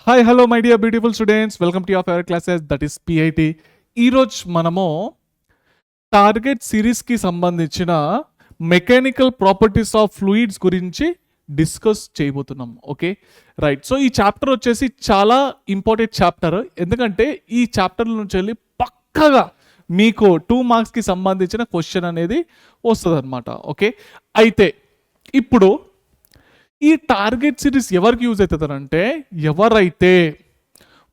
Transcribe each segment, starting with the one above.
Hi hello my dear beautiful students, welcome to your favourite classes that is PIT. ఈరోజు మనము target సిరీస్కి సంబంధించిన mechanical properties of fluids గురించి discuss చేయబోతున్నాం. Okay right. So ఈ chapter వచ్చేసి చాలా ఇంపార్టెంట్ చాప్టర్, ఎందుకంటే ఈ చాప్టర్ నుంచి వెళ్ళి పక్కగా మీకు 2 మార్క్స్కి సంబంధించిన క్వశ్చన్ అనేది వస్తుంది అనమాట. ఓకే, అయితే ఇప్పుడు ఈ టార్గెట్ సిరీస్ ఎవరికి యూజ్ అవుతుంది అంటే, ఎవరైతే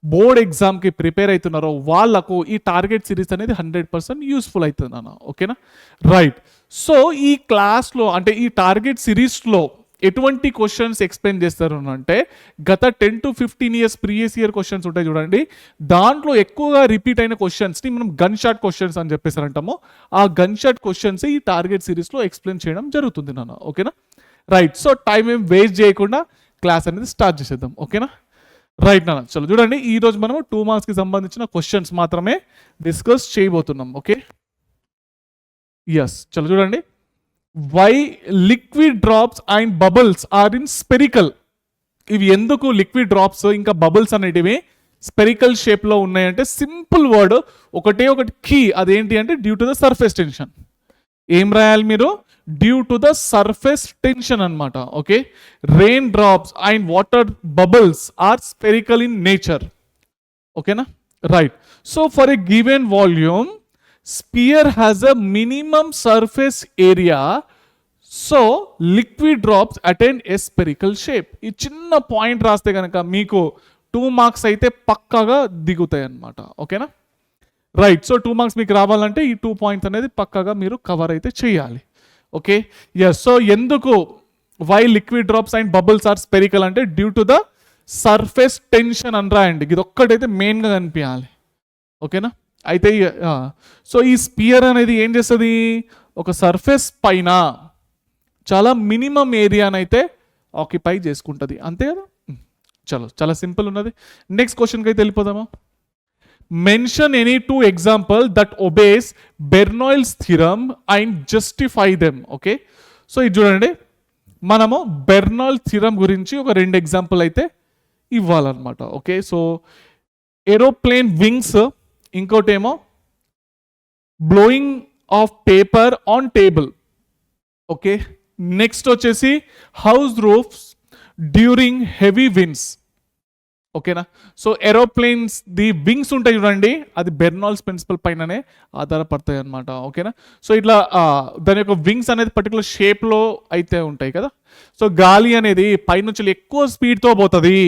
బోర్డ్ ఎగ్జామ్కి ప్రిపేర్ అవుతున్నారో వాళ్ళకు ఈ టార్గెట్ సిరీస్ అనేది 100% యూస్ఫుల్ అవుతుంది అన్న. ఓకేనా రైట్. సో ఈ క్లాస్లో అంటే ఈ టార్గెట్ సిరీస్లో ఎటువంటి క్వశ్చన్స్ ఎక్స్ప్లెయిన్ చేస్తారు అంటే, గత 10 to 15 years previous year questions ఉంటాయి చూడండి, దాంట్లో ఎక్కువగా రిపీట్ అయిన క్వశ్చన్స్ని మనం గన్ షాట్ క్వశ్చన్స్ అని చెప్పేసి అంటాము. ఆ గన్ షాట్ క్వశ్చన్స్ ఈ టార్గెట్ సిరీస్లో ఎక్స్ప్లెయిన్ చేయడం జరుగుతుంది నాన్న. ఓకేనా రైట్. సో టైం ఏం వేస్ట్ చేయకుండా క్లాస్ అనేది స్టార్ట్ చేసేద్దాం. ఓకేనా రైట్ నాన్న. చలో చూడండి, ఈరోజు మనం 2 మార్క్స్కి సంబంధించిన క్వశ్చన్స్ మాత్రమే డిస్కస్ చేయబోతున్నాం. ఓకే ఎస్, చలో చూడండి. Why liquid drops and bubbles are in spherical. ఇవి ఎందుకు లిక్విడ్ డ్రాప్స్ ఇంకా బబుల్స్ అనేటివి స్పెరికల్ షేప్లో ఉన్నాయంటే, సింపుల్ వర్డ్ ఒకటే ఒకటి కీ, అదేంటి అంటే due to the surface tension. ఏం రాయాలి మీరు? Due to the surface tension అనమాట. Okay, rain drops and water bubbles are spherical in nature. ఓకేనా right. So for a given volume sphere has a minimum surface area, so liquid drops attain A spherical shape. ఈ చిన్న point రాస్తే కనుక మీకు 2 marks అయితే పక్కాగా దిగుతాయి అన్నమాట. ఓకేనా రైట్. సో 2 మార్క్స్ మీకు రావాలంటే ఈ 2 పాయింట్స్ అనేది పక్కాగా మీరు కవర్ అయితే చేయాలి. Okay yes. సో ఎందుకు why liquid drops and bubbles are spherical అంటే due to the surface tension అని రాయండి. ఇది ఒక్కటైతే మెయిన్గా కనిపించాలి. ఓకేనా అయితే సో ఈ స్పియర్ అనేది ఏం చేస్తుంది, ఒక సర్ఫేస్ పైన చాలా మినిమం ఏరియానైతే ఆక్యుపై చేసుకుంటుంది, అంతే కదా. చలో చాలా సింపుల్ ఉన్నది. నెక్స్ట్ క్వశ్చన్కి అయితే వెళ్ళిపోదామా. Mention any 2 examples that obeys Bernoulli's theorem and justify them. Okay so ఇది చూడండి, మనము బెర్నాయిల్స్ థిరమ్ గురించి ఒక 2 ఎగ్జాంపుల్ అయితే ఇవ్వాలన్నమాట. ఓకే సో ఏరోప్లేన్ వింగ్స్, ఇంకోటేమో blowing of paper on table. Okay next వచ్చేసి house roofs during heavy winds. ఓకేనా సో ఏరోప్లేన్స్ ది వింగ్స్ ఉంటాయి చూడండి, అది బెర్నాల్స్ ప్రిన్సిపల్ పైననే ఆధారపడతాయి అనమాట. ఓకేనా సో ఇట్లా దాని యొక్క వింగ్స్ అనేది పర్టికులర్ షేప్లో అయితే ఉంటాయి కదా. సో గాలి అనేది పైనుంచి ఎక్కువ స్పీడ్తో పోతుంది.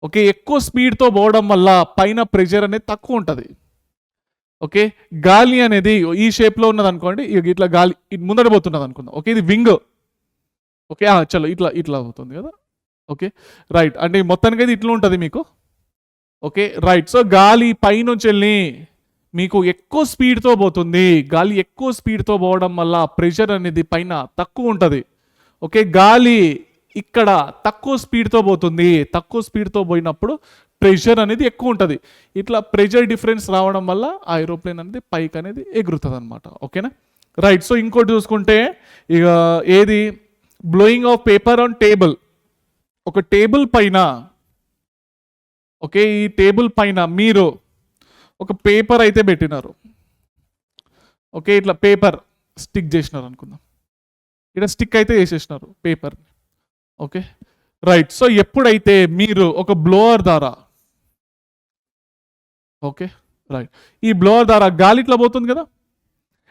ఓకే ఎక్కువ స్పీడ్తో పోవడం వల్ల పైన ప్రెషర్ అనేది తక్కువ ఉంటుంది. ఓకే గాలి అనేది ఈ షేప్లో ఉన్నది అనుకోండి, ఇట్లా గాలి ముందర పోతున్నది అనుకుందాం. ఓకే ఇది వింగ్. ఓకే చలో ఇట్లా ఇట్లా అవుతుంది కదా. ఓకే రైట్, అంటే మొత్తానికి అయితే ఇట్లా ఉంటుంది మీకు. Okay right. సో గాలి పైనుంచి వెళ్ళి మీకు ఎక్కువ స్పీడ్తో పోతుంది. గాలి ఎక్కువ స్పీడ్తో పోవడం వల్ల ప్రెషర్ అనేది పైన తక్కువ ఉంటుంది. ఓకే గాలి ఇక్కడ తక్కువ స్పీడ్తో పోతుంది, తక్కువ స్పీడ్తో పోయినప్పుడు ప్రెషర్ అనేది ఎక్కువ ఉంటుంది. ఇట్లా ప్రెషర్ డిఫరెన్స్ రావడం వల్ల ఆ ఏరోప్లేన్ అనేది పైకి అనేది ఎగురుతుంది అనమాట. ఓకేనా రైట్. సో ఇంకోటి చూసుకుంటే ఇక ఏది, blowing of paper on table. ఒక టేబుల్ పైన, ఓకే ఈ టేబుల్ పైన మీరు ఒక పేపర్ అయితే పెట్టినారు. ఓకే ఇట్లా పేపర్ స్టిక్ చేసినారు అనుకుందాం, ఇట్లా స్టిక్ అయితే చేసేసినారు పేపర్. Okay right. సో ఎప్పుడైతే మీరు ఒక బ్లోవర్ ద్వారా, ఓకే రైట్, ఈ బ్లోవర్ ద్వారా గాలి ఇట్లా పోతుంది కదా,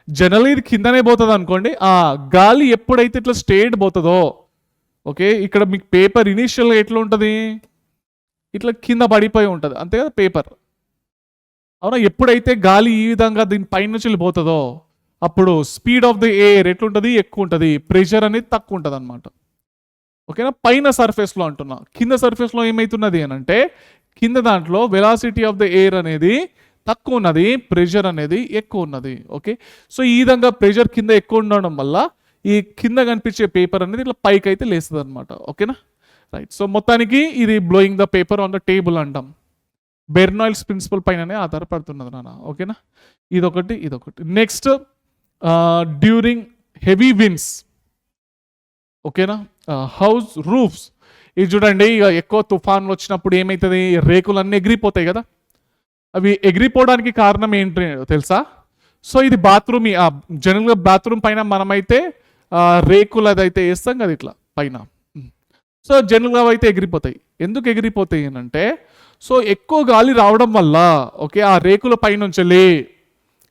జనరల్గా ఇది కిందనే పోతుంది అనుకోండి. ఆ గాలి ఎప్పుడైతే ఇట్లా స్ట్రేట్ పోతుందో, ఓకే ఇక్కడ మీకు పేపర్ ఇనీషియల్గా ఎట్లా ఉంటుంది, ఇట్లా కింద పడిపోయి ఉంటుంది అంతే కదా పేపర్, అవునా. ఎప్పుడైతే గాలి ఈ విధంగా దీని పైన నుంచి వెళ్ళిపోతుందో అప్పుడు స్పీడ్ ఆఫ్ ది ఎయిర్ ఎట్లుంటుంది, ఎక్కువ ఉంటుంది, ప్రెషర్ అనేది తక్కువ ఉంటుంది అనమాట. ఓకేనా పైన సర్ఫేస్లో అంటున్నా. కింద సర్ఫేస్లో ఏమవుతున్నది అని అంటే, కింద దాంట్లో వెలాసిటీ ఆఫ్ ద ఎయిర్ అనేది తక్కువ ఉన్నది, ప్రెషర్ అనేది ఎక్కువ ఉన్నది. ఓకే సో ఈ విధంగా ప్రెషర్ కింద ఎక్కువ ఉండడం వల్ల ఈ కింద కనిపించే పేపర్ అనేది ఇట్లా పైకి అయితే లేస్తుంది అనమాట. ఓకేనా రైట్. సో మొత్తానికి ఇది blowing the paper on the table అంటాం, బెర్నాయిల్స్ ప్రిన్సిపల్ పైననే ఆధారపడుతున్నది నాన్న. ఓకేనా ఇదొకటి ఇదొకటి. Next during heavy winds. ఓకేనా హౌస్ రూఫ్స్, ఇది చూడండి, ఇక ఎక్కువ తుఫాన్లు వచ్చినప్పుడు ఏమవుతుంది, రేకులన్నీ ఎగిరిపోతాయి కదా. అవి ఎగిరిపోవడానికి కారణం ఏంటి తెలుసా? సో ఇది బాత్రూమ్, జనరల్గా బాత్రూమ్ పైన మనమైతే రేకులు అదైతే వేస్తాం కదా ఇట్లా పైన. సో జనరల్గా అయితే ఎగిరిపోతాయి. ఎందుకు ఎగిరిపోతాయి అని అంటే, సో ఎక్కువ గాలి రావడం వల్ల ఓకే ఆ రేకుల పైనుంచి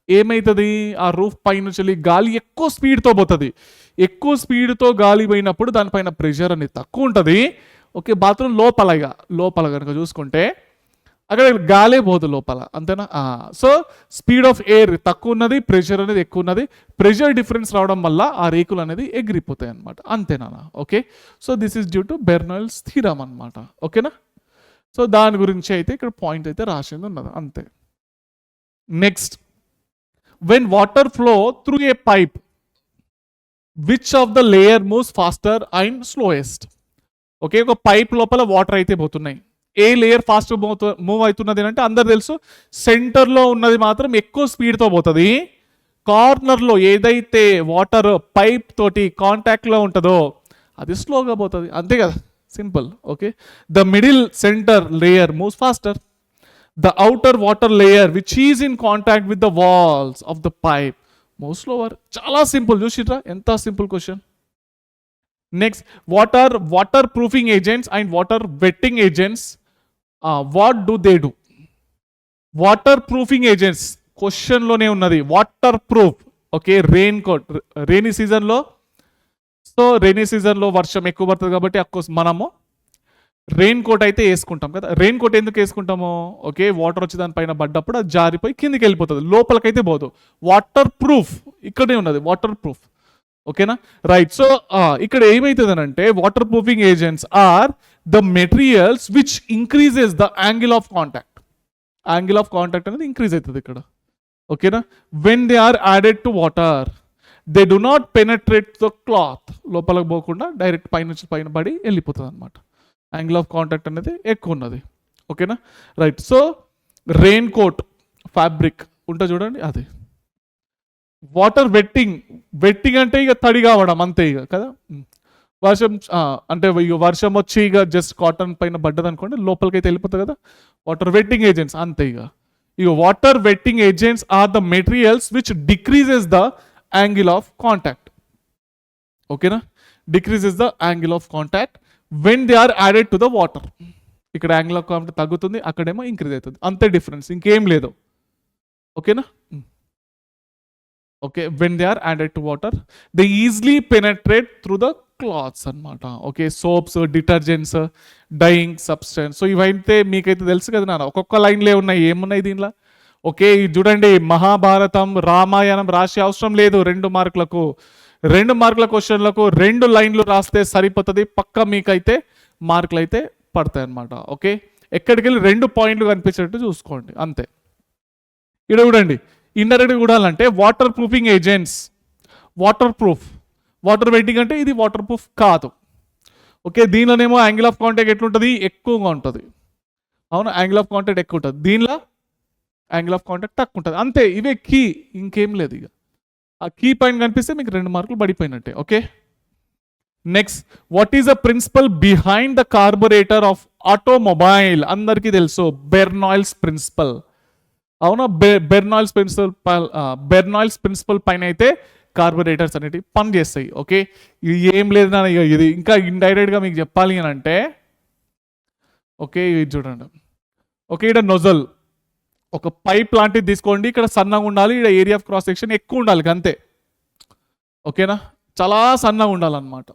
ఏమవుతుంది, ఆ రూఫ్ పైనుంచి గాలి ఎక్కువ స్పీడ్తో పోతుంది. ఎక్కువ స్పీడ్తో గాలి పోయినప్పుడు దానిపైన ప్రెషర్ అనేది తక్కువ ఉంటుంది. ఓకే బాత్రూమ్ లోపల కనుక చూసుకుంటే అక్కడ గాలే పోదు లోపల, అంతేనా? సో స్పీడ్ ఆఫ్ ఎయిర్ తక్కువ ఉన్నది, ప్రెషర్ అనేది ఎక్కువ ఉన్నది. ప్రెషర్ డిఫరెన్స్ రావడం వల్ల ఆ రేకులు అనేది ఎగిరిపోతాయి అనమాట, అంతేనా? Okay, so this is due to Bernoulli's theorem అనమాట. ఓకేనా? సో దాని గురించి అయితే ఇక్కడ పాయింట్ అయితే రాసింది ఉన్నది, అంతే. Next, when water flow through a pipe which of the layer moves faster and slowest. Okay, ఒక పైప్ లోపల వాటర్ అయితే పోతున్నాయి, ఏ లేయర్ ఫాస్ట్ మూవ్ అవుతున్నది అంటే అందరు తెలుసు, సెంటర్లో ఉన్నది మాత్రం ఎక్కువ స్పీడ్తో పోతుంది. కార్నర్లో ఏదైతే వాటర్ పైప్ తోటి కాంటాక్ట్లో ఉంటుందో అది స్లోగా పోతుంది, అంతే కదా, simple. Okay, the middle centre layer moves faster, the outer water layer which is in contact with the walls of the pipe moves slower. చాలా సింపుల్, చూసిట్రా ఎంత simple question. Next, water proofing agents and water wetting agents, what do they do? Water proofing agents క్వశ్చన్లోనే ఉన్నది, water proof. Okay, rain coat, rainy సీజన్లో, so rainy సీజన్లో వర్షం ఎక్కువ పడుతుంది కాబట్టి అఫ్కోర్స్ మనము రెయిన్ కోట్ అయితే వేసుకుంటాం కదా. రెయిన్ కోట్ ఎందుకు వేసుకుంటాము? ఓకే, వాటర్ వచ్చి దానిపైన పడ్డప్పుడు అది జారిపోయి కిందికి వెళ్ళిపోతుంది, లోపలికైతే పోదు. వాటర్ ప్రూఫ్ ఇక్కడే ఉన్నది, వాటర్ ప్రూఫ్. ఓకేనా, రైట్. సో ఇక్కడ ఏమవుతుంది అంటే, water proofing agents are the materials which increases the angle of contact. Angle of contact అనేది ఇంక్రీజ్ అవుతుంది ఇక్కడ. ఓకేనా, when they are added to water they do not penetrate the cloth, లోపలికి పోకుండా డైరెక్ట్ పైన పడి వెళ్ళిపోతుంది అనమాట. యాంగిల్ ఆఫ్ కాంటాక్ట్ అనేది ఎక్కువ ఉన్నది. ఓకేనా, right. So raincoat fabric ఉంటుంది చూడండి, అది. వాటర్ వెట్టింగ్ అంటే ఇక తడి కావడం అంతే ఇక కదా. వర్షం అంటే ఇక వర్షం వచ్చి ఇక జస్ట్ కాటన్ పైన పడ్డది అనుకోండి, లోపలికి అయితే వెళ్ళిపోతుంది కదా. వాటర్ వెట్టింగ్ ఏజెంట్స్ అంతే ఇక water wetting agents are the materials which decreases the angle of contact. ఓకేనా, decreases the angle of contact when they are added to the water. ఇక్కడ యాంగిల్ ఆఫ్ కాంటాక్ట్ తగ్గుతుంది, అక్కడేమో ఇంక్రీజ్ అవుతుంది, అంతే difference, ఇంకేం లేదు. ఓకేనా, okay, when they are added to water they easily penetrate through the cloths అనమాట. Okay, soaps, detergents, dyeing substance. So ఇవైతే మీకైతే తెలుసు కదా నాన్న, ఒక్కొక్క లైన్లే ఉన్నాయి, ఏమున్నాయి దీనిలో. ఓకే, చూడండి, మహాభారతం, రామాయణం రాసే అవసరం లేదు. 2 మార్కుల క్వశ్చన్లకు 2 లైన్లు రాస్తే సరిపోతుంది, పక్క మీకైతే మార్కులు అయితే పడతాయి అనమాట. ఓకే, ఎక్కడికి వెళ్ళి 2 పాయింట్లు కనిపించేటట్టు చూసుకోండి, అంతే. ఇక్కడ చూడండి, ఇండైరెక్ట్ చూడాలంటే water proofing agents, water proof. Water vetting అంటే ఇది వాటర్ ప్రూఫ్ కాదు. ఓకే, దీనిలోనేమో యాంగిల్ ఆఫ్ కాంటాక్ట్ ఎట్లుంటుంది, ఎక్కువగా ఉంటుంది. అవును, యాంగిల్ ఆఫ్ కాంటాక్ట్ ఎక్కువ ఉంటుంది, దీనిలో యాంగిల్ ఆఫ్ కాంటాక్ట్ తక్కువ ఉంటుంది, అంతే. ఇవే కీ, ఇంకేం లేదు. ఇక ఆ కీ పాయింట్ కనిపిస్తే మీకు 2 మార్కులు పడిపోయినట్టే. Okay, next, what is the principle behind the carburettor of automobile? అందరికీ తెలుసు, బెర్నాయిల్స్ ప్రిన్సిపల్. అవునా, బెర్నాయిల్స్ ప్రిన్సిపల్ పైన అయితే కార్బొరేటర్స్ అనేటివి పనిచేస్తాయి. ఓకే, ఇది ఏం లేదు నా, ఇది ఇంకా ఇండైరెక్ట్గా మీకు చెప్పాలి అని అంటే, ఓకే ఇది చూడండి. ఓకే, ఇక్కడ నొజల్, ఒక పైప్ లాంటిది తీసుకోండి, ఇక్కడ సన్నగా ఉండాలి, ఇక్కడ ఏరియా ఆఫ్ క్రాస్ సెక్షన్ ఎక్కువ ఉండాలి, అంతే. ఓకేనా, చాలా సన్నగా ఉండాలన్నమాట.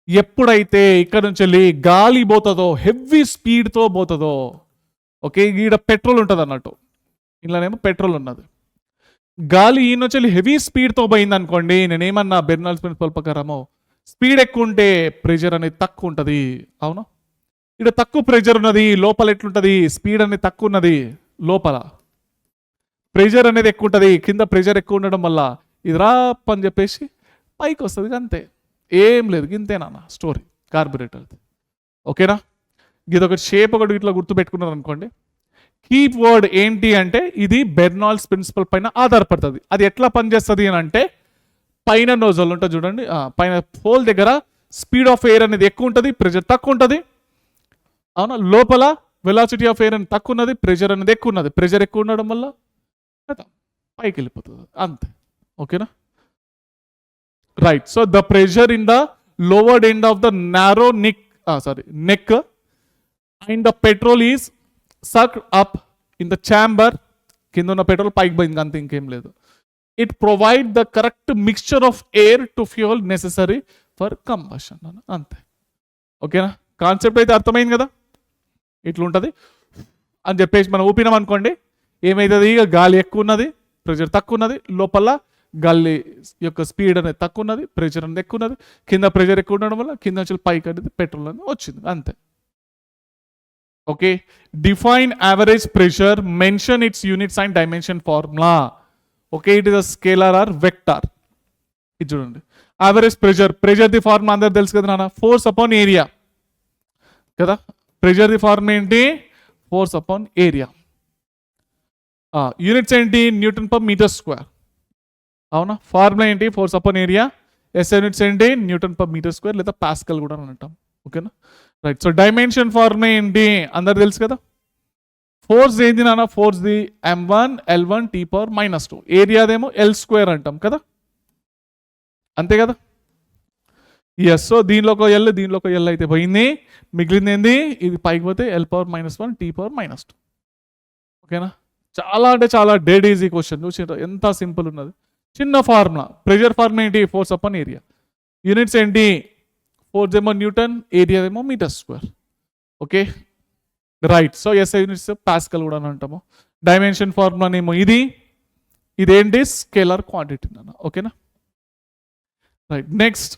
ఎప్పుడైతే ఇక్కడ నుంచి వెళ్ళి గాలి పోతుందో, హెవీ స్పీడ్తో పోతుందో, ఓకే, ఈడ పెట్రోల్ ఉంటుంది అన్నట్టు, ఇందులోనేమో పెట్రోల్ ఉన్నది. గాలి ఈ నుంచి వెళ్ళి హెవీ స్పీడ్తో పోయింది అనుకోండి, నేనేమన్నా బెర్నాల్స్ ప్రిన్సిపల్ ప్రకారమో స్పీడ్ ఎక్కువ ఉంటే ప్రెషర్ అనేది తక్కువ ఉంటుంది. అవును, ఇక్కడ తక్కువ ప్రెషర్ ఉన్నది, లోపల ఎట్లుంటుంది, స్పీడ్ అనేది తక్కువ ఉన్నది, లోపల ప్రెషర్ అనేది ఎక్కువ ఉంటుంది, కింద ప్రెషర్ ఎక్కువ ఉండడం వల్ల ఇది రాప్ అని చెప్పేసి పైకి వస్తుంది, అంతే. ఏం లేదు, ఇంతేనా స్టోరీ కార్బొరేటర్. ఓకేనా, ఇది ఒక షేప్ ఒకటి ఇట్లా గుర్తుపెట్టుకున్నారు అనుకోండి. కీప్ వర్డ్ ఏంటి అంటే, ఇది బెర్నాల్స్ ప్రిన్సిపల్ పైన ఆధారపడుతుంది. అది ఎట్లా పనిచేస్తుంది అని అంటే, పైన నోజల్ ఉంటుంది చూడండి, పైన హోల్ దగ్గర స్పీడ్ ఆఫ్ ఎయిర్ అనేది ఎక్కువ ఉంటుంది, ప్రెషర్ తక్కువ ఉంటుంది. అవునా, లోపల వెలాసిటీ ఆఫ్ ఎయిర్ అని తక్కువ ఉన్నది, ప్రెషర్ అనేది ఎక్కువ ఉన్నది. ప్రెషర్ ఎక్కువ ఉండడం వల్ల పైకి వెళ్ళిపోతుంది అంతే. ఓకేనా, right. So the pressure in the lowered end of the narrow neck and the petrol is suck up in the chamber. కింద ఉన్న పెట్రోల్ పైకి పోయింది అంతే, ఇంకేం లేదు. It provide the correct mixture of air to fuel necessary for combustion అంతే. ఓకేనా, concept అయితే అర్థమైంది కదా. ఇట్లుంటుంది అని చెప్పేసి మనం ఊపినాం అనుకోండి, ఏమవుతుంది, ఇక గాలి ఎక్కువ ఉన్నది, ప్రెషర్ తక్కువ ఉన్నది, లోపల గాలి యొక్క స్పీడ్ అనేది తక్కువ ఉన్నది, ప్రెషర్ అనేది ఎక్కువ ఉన్నది, కింద ప్రెషర్ ఎక్కువ ఉండడం వల్ల కింద నుంచి పైకి అనేది పెట్రోల్ అనేది వచ్చింది అంతే. Okay, define average pressure, mention its units and dimension formula. Okay, it is a scalar or vector. ఇది చూడండి, యావరేజ్ ప్రెషర్ ది ఫార్ములా అందరు తెలుసు కదా నాన్న, ఫోర్స్ అపాన్ ఏరియా కదా. ప్రెషర్ ది ఫార్ములా ఏంటి, ఫోర్స్ అపాన్ ఏరియా. యూనిట్స్ ఏంటి, Newton per metre square. అవునా, ఫార్ములా ఏంటి, force upon area. SI units ఏంటి, న్యూటన్ పర్ మీటర్ స్క్వేర్ లేదా పాస్కల్ కూడా అని అంటాం. ఓకేనా, రైట్. సో డైమెన్షన్ ఫార్ములా ఏంటి అందరు తెలుసు కదా. ఫోర్స్ ఏంటి నాన్న, force the m1 L1 T power -2. ఏరియాదేమో L² అంటాం కదా, అంతే కదా. ఎస్, సో దీనిలో ఒక ఎల్ అయితే పోయింది, మిగిలింది ఏంది, ఇది పైకి పోతే L⁻⁻1 T పవర్ -2. ఓకేనా, చాలా అంటే చాలా డెడ్ ఈజీ క్వశ్చన్. చూసి ఎంత సింపుల్ ఉన్నది, చిన్న ఫార్ములా. ప్రెషర్ ఫార్ములా ఏంటి, ఫోర్స్ అపాన్ ఏరియా. యూనిట్స్ ఏంటి, ఫోర్స్ ఏమో న్యూటన్, ఏరియా ఏమో metre square. Okay, right. So SI units pascal కూడా అని అంటాము. డైమెన్షన్ ఫార్ములా ఏమో ఇదేంటి, స్కేలార్ క్వాంటిటీ అన్న. ఓకేనా, right. Next,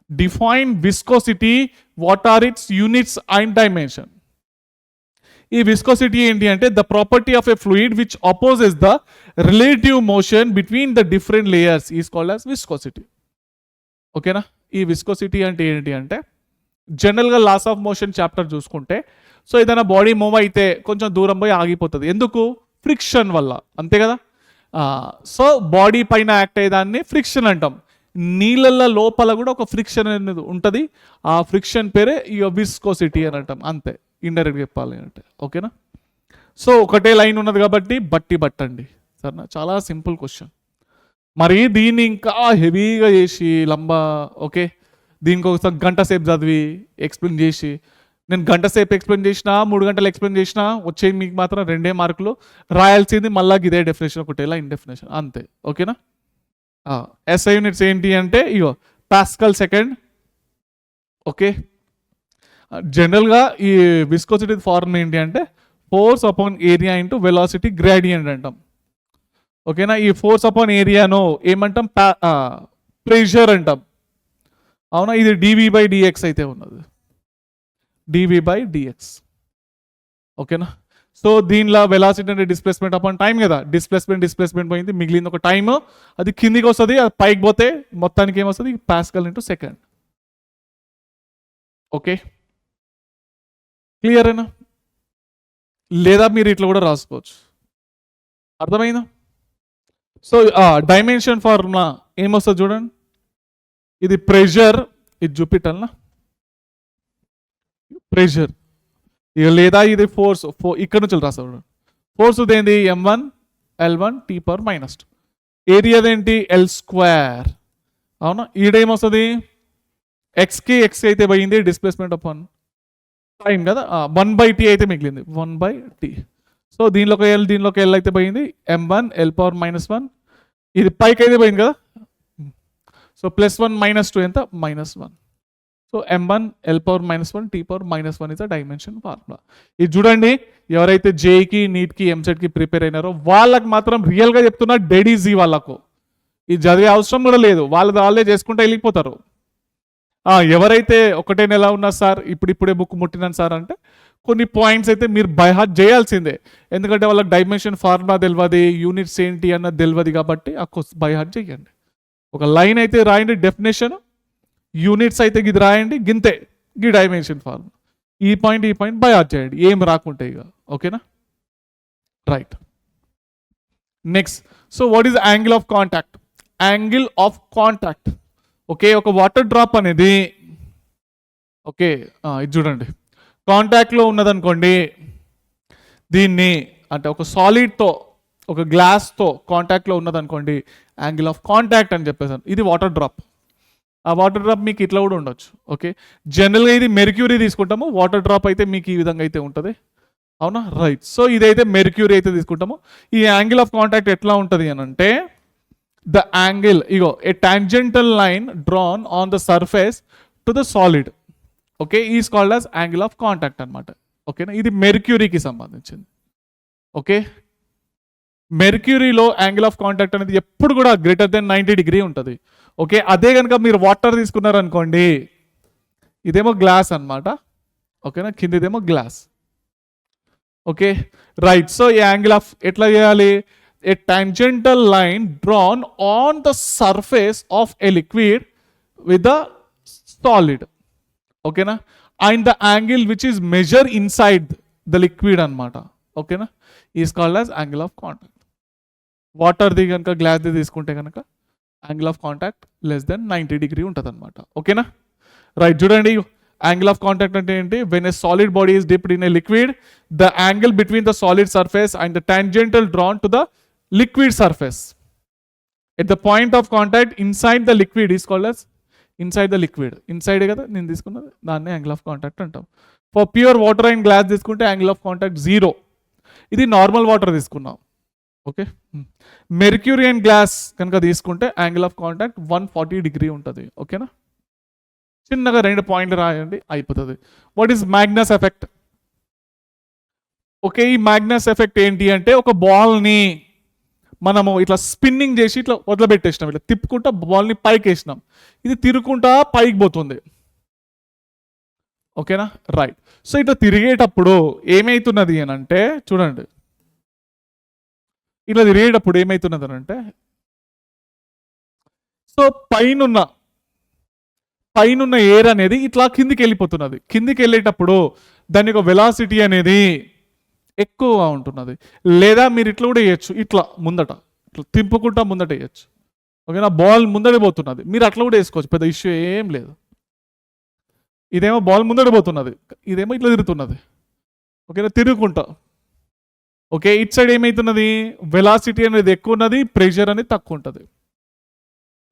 define viscosity, what are its units and dimension. ఈ విస్కోసిటీ ఏంటి అంటే the property of a fluid which opposes the relative motion between the different layers is called as viscosity. ఓకేనా, ఈ viscosity అంటే ఏంటి అంటే జనరల్గా లాస్ ఆఫ్ మోషన్ చాప్టర్ చూసుకుంటే, సో ఏదైనా బాడీ మూవ్ అయితే కొంచెం దూరం పోయి ఆగిపోతుంది, ఎందుకు, ఫ్రిక్షన్ వల్ల, అంతే కదా. సో బాడీ పైన యాక్ట్ అయ్యేదాన్ని ఫ్రిక్షన్ అంటాం. నీళ్ళల్లో లోపల కూడా ఒక ఫ్రిక్షన్ అనేది ఉంటుంది, ఆ ఫ్రిక్షన్ పేరే ఈ విస్కోసిటీ అని అంటాం అంతే, ఇండైరెక్ట్గా చెప్పాలి అంటే. ఓకేనా, సో ఒకటే లైన్ ఉన్నది కాబట్టి బట్టండి సరేనా, చాలా సింపుల్ క్వశ్చన్. మరి దీన్ని ఇంకా హెవీగా చేసి ఓకే, దీనికి ఒక గంట సేపు చదివి ఎక్స్ప్లెయిన్ చేసి, నేను గంట సేపు ఎక్స్ప్లెయిన్ చేసినా 3 గంటలు ఎక్స్ప్లెయిన్ చేసినా వచ్చే మీకు మాత్రం 2 మార్కులు. రాయాల్సింది మళ్ళీ ఇదే డెఫినేషన్, ఒకటే లైన్ డెఫినేషన్ అంతే. ఓకేనా, ఎస్ఐ యూనిట్స్ ఏంటి అంటే ఇగో పాస్కల్ సెకండ్. ఓకే, జనరల్గా ఈ విస్కోసిటీ ఫార్ములా ఏంటి అంటే force upon area into velocity gradient అంటాం. ఓకేనా, ఈ ఫోర్స్ అపాన్ ఏరియాను ఏమంటాం, ప్రెషర్ అంటాం. అవునా, ఇది dV/dx అయితే ఉన్నది, dV/dx. ఓకేనా, సో దీనిలో వెలాసిటీ అంటే డిస్ప్లేస్మెంట్ అపాన్ టైం కదా, డిస్ప్లేస్మెంట్ పోయింది, మిగిలింది ఒక టైమ్, అది కిందికి వస్తుంది, అది పైకి పోతే మొత్తానికి ఏమొస్తుంది, pascal into second. Okay, clear అయినా, లేదా మీరు ఇట్లా కూడా రాసుకోవచ్చు, అర్థమైందా. సో డైమెన్షన్ ఫార్ములా ఏమొస్తుంది చూడండి, ఇది ప్రెషర్, ఇది చూపిట్టాలనా ప్రెషర్, ఇక లేదా ఇది ఫోర్స్, ఇక్కడ నుంచి రాస్తాడు. ఫోర్స్ ఏంటి m1 L1 T power -2. ఏరియాదేంటి L². అవునా, ఈడేమొస్తుంది, ఎక్స్కి అయితే పోయింది, డిస్ప్లేస్మెంట్ అపాన్ టైం కదా, 1/t అయితే మిగిలింది, 1/t. సో దీనిలోకి L అయితే పోయింది, m1 L⁻−1, ఇది పైకి అయితే పోయింది కదా, సో +1 -2 ఎంత, -1. So m1 L⁻−1 T power -1 is the dimension formula. ఇది చూడండి, ఎవరైతే జేఈకి నీట్కి ఎంసెట్కి ప్రిపేర్ అయినారో వాళ్ళకి మాత్రం రియల్గా చెప్తున్నా డెడ్ ఈజీ, వాళ్ళకు ఇది చదివే అవసరం కూడా లేదు, వాళ్ళే చేసుకుంటే వెళ్ళిపోతారు. ఎవరైతే ఒకటే నెల ఉన్నా సార్ ఇప్పుడే బుక్ ముట్టినాను సార్ అంటే కొన్ని పాయింట్స్ అయితే మీరు బై హార్ట్ చేయాల్సిందే, ఎందుకంటే వాళ్ళకి డైమెన్షన్ ఫార్ములా తెలియదు, యూనిట్స్ ఏంటి అన్నది తెలియదు, కాబట్టి ఆ బై హార్ట్ చేయండి. ఒక లైన్ అయితే రాయండి డెఫినేషన్, యూనిట్స్ అయితే ఇది రాయండి, గింతే ఈ డైమెన్షన్ ఫార్ములా, ఈ పాయింట్ బై హార్ట్ చేయండి, ఏం రాకుంటే ఇక. ఓకేనా, right. Next, so what is angle of contact. Okay, ఒక వాటర్ డ్రాప్ అనేది, ఓకే ఇది చూడండి, కాంటాక్ట్లో ఉన్నదనుకోండి, దీన్ని అంటే ఒక సాలిడ్తో ఒక గ్లాస్తో కాంటాక్ట్లో ఉన్నదనుకోండి, యాంగిల్ ఆఫ్ కాంటాక్ట్ అని చెప్పేసాను. ఇది వాటర్ డ్రాప్. ఆ వాటర్ డ్రాప్ మీకు ఇట్లా కూడా ఉండొచ్చు. ఓకే, జనరల్గా ఇది మెర్క్యూరీ తీసుకుంటాము, వాటర్ డ్రాప్ అయితే మీకు ఈ విధంగా అయితే ఉంటుంది. అవునా, రైట్. సో ఇదైతే మెర్క్యూరీ అయితే తీసుకుంటాము. ఈ యాంగిల్ ఆఫ్ కాంటాక్ట్ ఎట్లా ఉంటుంది అని అంటే, ద యాంగిల్ ఇగో a tangential line drawn on the surface to the solid, okay, is called as angle of contact అనమాట. ఓకేనా, ఇది మెర్క్యూరీకి సంబంధించింది. ఓకే, మెర్క్యూరీలో యాంగిల్ ఆఫ్ కాంటాక్ట్ అనేది ఎప్పుడు కూడా గ్రేటర్ దెన్ 90 డిగ్రీ ఉంటుంది. ఓకే, అదే కనుక మీరు వాటర్ తీసుకున్నారనుకోండి, ఇదేమో గ్లాస్ అనమాట. ఓకేనా, కిందిదేమో గ్లాస్. Okay, right. సో ఈ యాంగిల్ ఆఫ్ ఎట్లా చేయాలి, a tangential line drawn on the surface of A liquid with the solid. ఓకేనా, and the angle which is measure inside the liquid అనమాట. ఓకేనా, is called as angle of contact. వాటర్ది కనుక గ్లాస్ది తీసుకుంటే కనుక angle of contact less than 90 degree ఉంటుంది అనమాట. ఓకేనా, రైట్. చూడండి, యాంగిల్ ఆఫ్ కాంటాక్ట్ అంటే ఏంటి, when a solid body is dipped in a liquid, the angle between the solid surface and the tangential drawn to the liquid surface at the point of contact inside the liquid is called as inside the liquid. Inside కదా నేను తీసుకున్నది, దాన్ని angle of contact అంటాం. For pure water and glass తీసుకుంటే angle of contact 0. ఇది normal water తీసుకున్నాం. Okay, mercury and glass కనుక తీసుకుంటే యాంగిల్ ఆఫ్ కాంటాక్ట్ 140 డిగ్రీ ఉంటుంది. ఓకేనా, చిన్నగా 2 పాయింట్లు రాయండి అయిపోతుంది. What is Magnus effect? Okay, ఈ మ్యాగ్నస్ ఎఫెక్ట్ ఏంటి అంటే, ఒక బాల్ని మనము ఇట్లా స్పిన్నింగ్ చేసి ఇట్లా వదిలిపెట్టేసినాం, ఇట్లా తిప్పుకుంటా బాల్ని పైకి వేసినాం, ఇది తిరుగుకుంటా పైకి పోతుంది. ఓకేనా, రైట్. సో ఇట్లా తిరిగేటప్పుడు ఏమవుతున్నది అని అంటే, చూడండి, ఇట్లా తిరిగేటప్పుడు ఏమవుతున్నది అని అంటే, సో పైనున్న ఎయిర్ అనేది ఇట్లా కిందికి వెళ్ళిపోతున్నది. కిందికి వెళ్ళేటప్పుడు దాని యొక్క వెలాసిటీ అనేది ఎక్కువగా ఉంటున్నది. లేదా మీరు ఇట్లా కూడా వేయచ్చు, ఇట్లా ముందట ఇట్లా తింపుకుంటా ముందట వేయచ్చు. ఓకేనా, బాల్ ముందడి పోతున్నది, మీరు అట్లా కూడా వేసుకోవచ్చు, పెద్ద ఇష్యూ ఏం లేదు. ఇదేమో బాల్ ముందడి పోతున్నది, ఇదేమో ఇట్లా తిరుగుతున్నది. ఓకేనా, తిరుగుకుంటా. ఓకే, ఇట్ సైడ్ ఏమవుతున్నది, వెలాసిటీ అనేది ఎక్కువ ఉన్నది, ప్రెషర్ అనేది తక్కువ ఉంటుంది.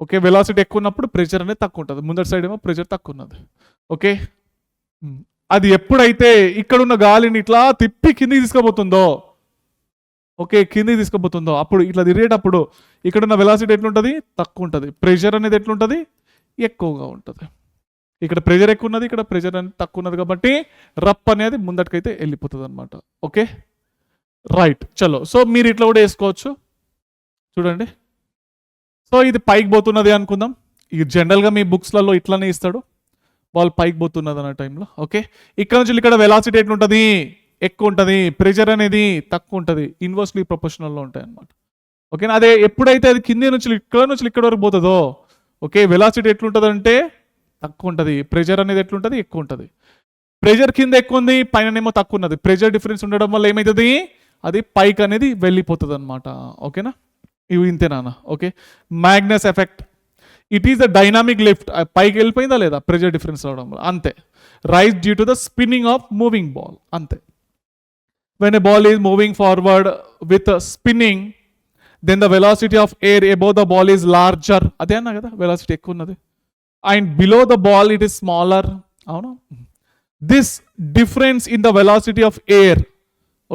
ఓకే, వెలాసిటీ ఎక్కువ ఉన్నప్పుడు ప్రెషర్ అనేది తక్కువ ఉంటుంది, ముందటి సైడ్ ఏమో ప్రెషర్ తక్కువ ఉన్నది. ఓకే, అది ఎప్పుడైతే ఇక్కడున్న గాలిని ఇట్లా తిప్పి కిందికి తీసుకుపోతుందో, ఓకే, కిందికి తీసుకుపోతుందో, అప్పుడు ఇట్లా తిరిగేటప్పుడు ఇక్కడున్న వెలాసిటీ ఎట్లుంటుంది, తక్కువ ఉంటుంది, ప్రెషర్ అనేది ఎట్లుంటుంది, ఎక్కువగా ఉంటుంది. ఇక్కడ ప్రెషర్ ఎక్కువ ఉన్నది, ఇక్కడ ప్రెషర్ అనేది తక్కువ ఉన్నది, కాబట్టి రప్ అనేది ముందటికైతే వెళ్ళిపోతుంది అనమాట. Okay, right. చలో, సో మీరు ఇట్లా కూడా వేసుకోవచ్చు. చూడండి, సో ఇది పైకి పోతున్నది అనుకుందాం. ఇక జనరల్గా మీ బుక్స్లలో ఇట్లానే ఇస్తాడు, బాల్ పైకి పోతున్నది అన్న టైంలో. ఓకే, ఇక్కడ నుంచి ఇక్కడ వెలాసిటీ ఎట్లుంటుంది, ఎక్కువ ఉంటుంది, ప్రెషర్ అనేది తక్కువ ఉంటుంది, ఇన్వర్స్లీ ప్రొపోర్షనల్లో ఉంటాయి అనమాట. ఓకేనా, అదే ఎప్పుడైతే అది కింది నుంచి ఇక్కడ వరకు పోతుందో, ఓకే, వెలాసిటీ ఎట్లుంటుంది అంటే తక్కువ ఉంటుంది, ప్రెషర్ అనేది ఎట్లుంటుంది, ఎక్కువ ఉంటుంది. ప్రెషర్ కింద ఎక్కువ ఉంది, పైననేమో తక్కువ ఉన్నది, ప్రెషర్ డిఫరెన్స్ ఉండడం వల్ల ఏమవుతుంది, అది పైకి అనేది వెళ్ళిపోతుంది అనమాట. ఓకేనా, ఇవి ఇంతేనా? Okay, Magnus effect, it is the dynamic lift, పైకి వెళ్ళిపోయిందా లేదా ప్రెషర్ డిఫరెన్స్ అవడం వల్ల, అంతే. Rise due to the spinning of moving ball, అంతే. When a ball is moving forward with spinning, then the velocity of air above the ball is larger, అదే అన్నా కదా వెలాసిటీ ఎక్కువ ఉన్నది, and below the ball it is smaller. అవునా, this difference in the velocity of air,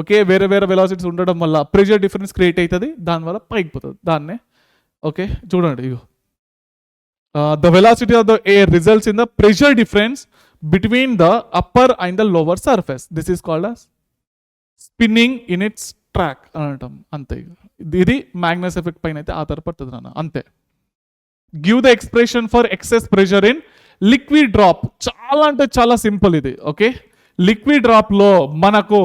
okay, వేరే వేరే velocities ఉండడం వల్ల ప్రెషర్ డిఫరెన్స్ క్రియేట్ అవుతుంది, దానివల్ల పైకి పోతుంది, దాన్నే. ఓకే, చూడండి, ఇగో the velocity of the air results in the pressure difference between the upper and the lower surface, this is called as spinning in its track అని అంటాం, అంతే. ఇది మ్యాగ్నస్ ఎఫెక్ట్ పైన అయితే ఆధారపడుతుంది నాన్న, అంతే. Give the expression for excess pressure in liquid drop, చాలా అంటే చాలా సింపుల్ ఇది. ఓకే, లిక్విడ్ డ్రాప్లో మనకు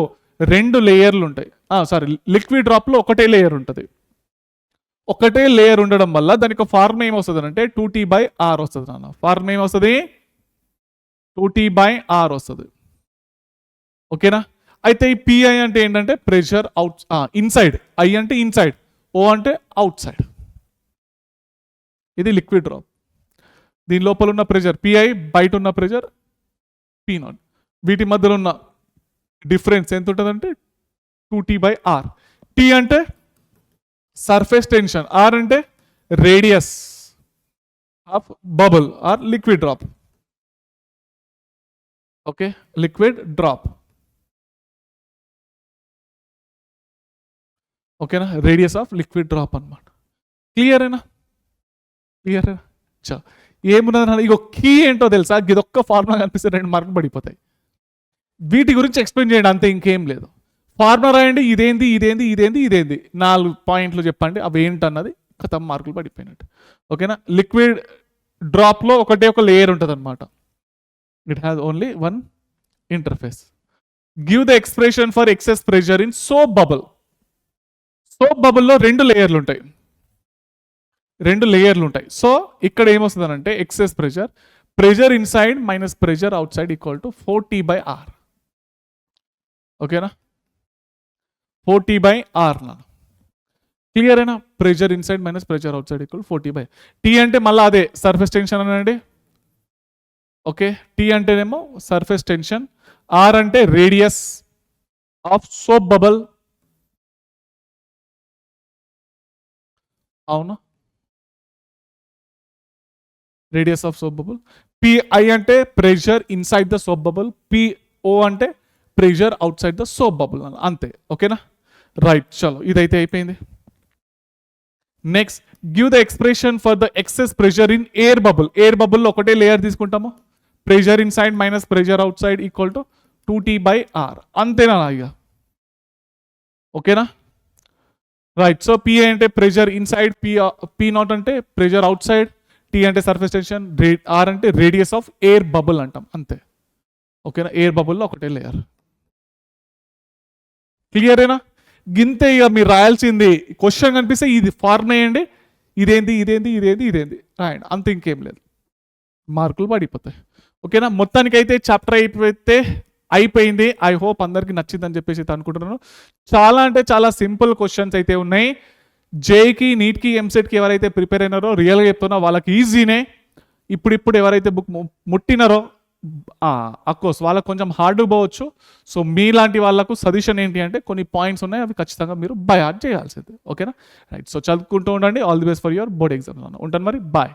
2 లేయర్లు ఉంటాయి, సారీ, లిక్విడ్ డ్రాప్లో ఒకటే లేయర్ ఉంటుంది. ఒకటే లేయర్ ఉండడం వల్ల దానికి ఫార్మ్ ఏమొస్తుంది అంటే 2T/R వస్తుంది నాన్న. ఫార్మ్ ఏమొస్తుంది, 2T/R వస్తుంది. ఓకేనా, అయితే ఈ PI అంటే ఏంటంటే ప్రెషర్ అవుట్ ఇన్సైడ్, I అంటే ఇన్సైడ్, O అంటే అవుట్ సైడ్. ఇది లిక్విడ్ డ్రాప్. దీని లోపల ఉన్న ప్రెషర్ PI, బయట ఉన్న ప్రెషర్ P0. వీటి మధ్యలో ఉన్న డిఫరెన్స్ ఎంత ఉంటుందంటే 2t/r. టీ అంటే సర్ఫేస్ టెన్షన్, ఆర్ అంటే radius of bubble or liquid drop. Okay, liquid drop. ఓకేనా, రేడియస్ ఆఫ్ లిక్విడ్ డ్రాప్ అనమాట. క్లియరేనా? క్లియరేనా? చా ఏమున్నది ఇగో కీ ఏంటో తెలుసా? ఇదొక్క ఫార్ములా కనిపిస్తే 2 మార్కులు పడిపోతాయి. వీటి గురించి ఎక్స్ప్లెయిన్ చేయండి అంతే, ఇంకేం లేదు. ఫార్ములా రాయండి, ఇదేంది ఇదేంది ఇదేంది ఇదేంది, 4 పాయింట్లు చెప్పండి అవి ఏంటన్నది, కథం మార్కులు పడిపోయినట్టు. ఓకేనా, లిక్విడ్ డ్రాప్లో ఒకటే ఒక లేయర్ ఉంటుంది అనమాట. It has only 1 interface. Give the expression for excess pressure in soap bubble. Soap బబుల్లో 2 లేయర్లు ఉంటాయి. 2 లేయర్లు ఉంటాయి. సో ఇక్కడ ఏమొస్తుంది అంటే excess pressure inside minus pressure outside equal to 4t/r. ఓకేనా, 4t/r నా క్లియర్ అయినా? Pressure inside minus pressure outside equal 4t/r. T అంటే మళ్ళీ అదే సర్ఫేస్ టెన్షన్ అనండి. ఓకే, టీ అంటేనేమో సర్ఫేస్ టెన్షన్, ఆర్ అంటే రేడియస్ ఆఫ్ సోప్ బబుల్. అవునా, radius of soap bubble. P I అంటే pressure inside the soap bubble, P O అంటే pressure outside the soap bubble. అంతే. ఓకేనా, రైట్. చలో, ఇదైతే అయిపోయింది. Next, give the expression for the excess pressure in air bubble. Air బబుల్లో ఒకటే లేయర్ తీసుకుంటాము. Pressure inside minus pressure outside equal to 2t/r. అంతేనా ఇక? ఓకేనా, రైట్. సో పిఏ అంటే ప్రెషర్ ఇన్సైడ్, పి నాట్ అంటే ప్రెషర్ అవుట్ సైడ్, టీ అంటే surface tension, R అంటే రేడియస్ ఆఫ్ ఎయిర్ బబుల్ అంటాం. అంతే. ఓకేనా, ఎయిర్ బబుల్లో ఒకటే లేయర్. క్లియరేనా? గింతే ఇక మీరు రాయాల్సింది. క్వశ్చన్ కనిపిస్తే ఇది ఫార్మ్ వేయండి, ఇదేంది ఇదేంది ఇదేంది ఇదేంది రాయండి, అంత ఇంకేం లేదు, మార్కులు పడిపోతాయి. ఓకేనా, మొత్తానికైతే చాప్టర్ అయిపోతే అయిపోయింది. ఐ హోప్ అందరికి నచ్చిందని చెప్పేసి అనుకుంటున్నాను. చాలా అంటే చాలా సింపుల్ క్వశ్చన్స్ అయితే ఉన్నాయి. జేకి, నీట్కి, ఎంసెట్కి ఎవరైతే ప్రిపేర్ అయినారో రియల్గా చెప్తున్నా వాళ్ళకి ఈజీనే. ఇప్పుడు ఎవరైతే బుక్ ముట్టినారో అఫ్కోర్స్ వాళ్ళకు కొంచెం హార్డ్ పోవచ్చు. సో మీలాంటి వాళ్ళకు సజెషన్ ఏంటి అంటే కొన్ని పాయింట్స్ ఉన్నాయి, అవి ఖచ్చితంగా మీరు బై హార్ట్ చేయాల్సిందే. ఓకేనా, రైట్. సో చదువుకుంటూ ఉండండి. All the best for your board exams. ఉంటాను మరి, బాయ్.